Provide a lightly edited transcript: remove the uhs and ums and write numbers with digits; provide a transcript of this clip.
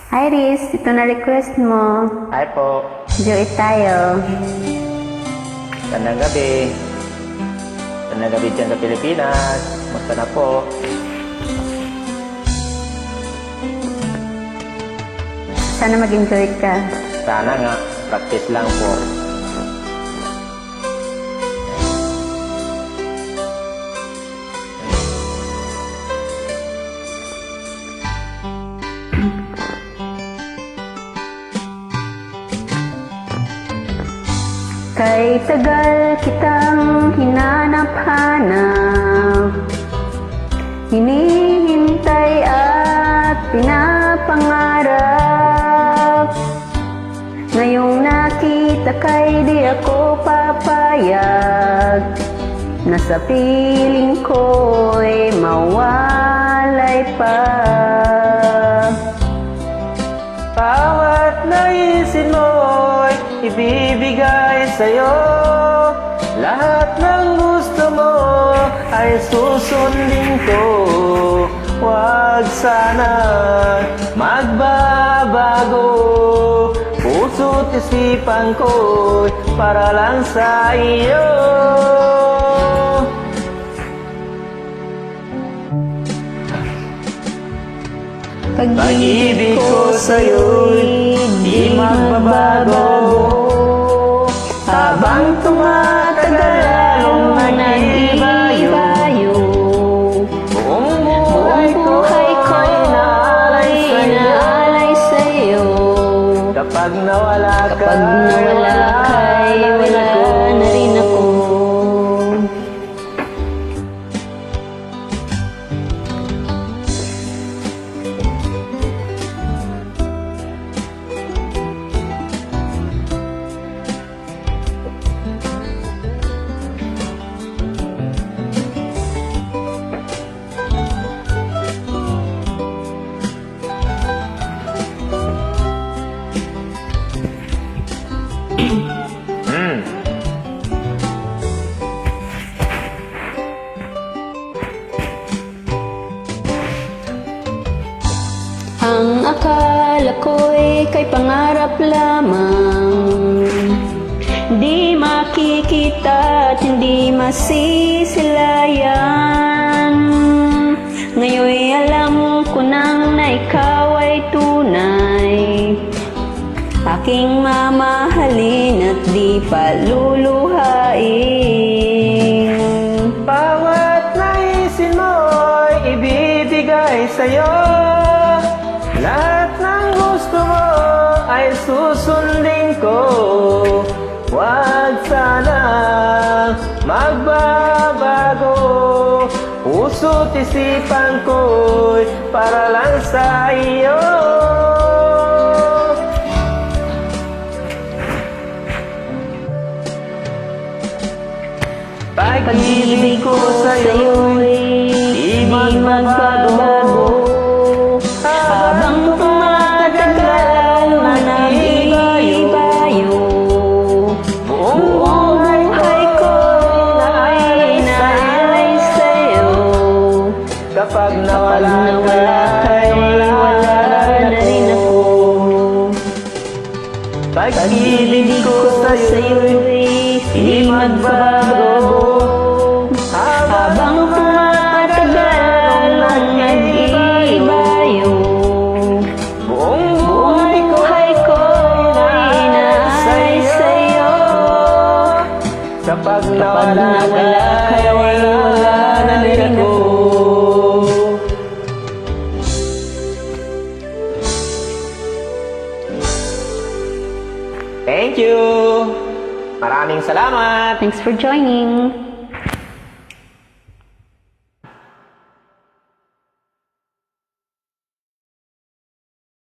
Iris, ito na request mo. Hi po. Enjoy tayo. Magandang gabi. Magandang gabi dyan sa Pilipinas. Kumusta na po? Sana mag-enjoy ka. Sana nga. Practice lang po. Kay tagal kitang hinanap-hanap, hinihintay at pinapangarap. Ngayong nakita kay di ako papayag, na sa piling ko'y mawalay pa. Bawat naisin mo'y ibibigay sa'yo. Lahat ng gusto mo ay susundin ko. Huwag sana magbabago. Puso't isipan ko'y para lang sa iyo. Pag-ibig ko sa'yo'y di magbabago. Habang tumatagal lalong nag-ibayo. Buong buhay ko'y inaalay sa'yo. Kapag nawala ka'y wala na rin ako. Ang akala ko'y kay pangarap lamang, di makikita at hindi masisilayan. Ngayon'y alam ko nang na ikaw ay tunay, aking mamahalin at di paluluhain. Bawat naisin mo'y ibibigay sa'yo. Lahat ng gusto mo ay susundin ko. Huwag sana magbabago. Puso't isipan ko'y para lang sa iyo. Pag-ibig ko sa'yo'y di magbabago. Habang tumatagal nag-ibayo. Buong buhay ko'y inaalay sa'yo. Kapag nawala ka'y wala na rin ako. Pag-ibig ko sa'yo'y di magbabago. Habang tumatagal nag-ibayo. Buong buhay ko'y inaalay sa'yo. Kapag nawala ka'y wala na rin ako. Thank you! Maraming salamat! Thanks for joining.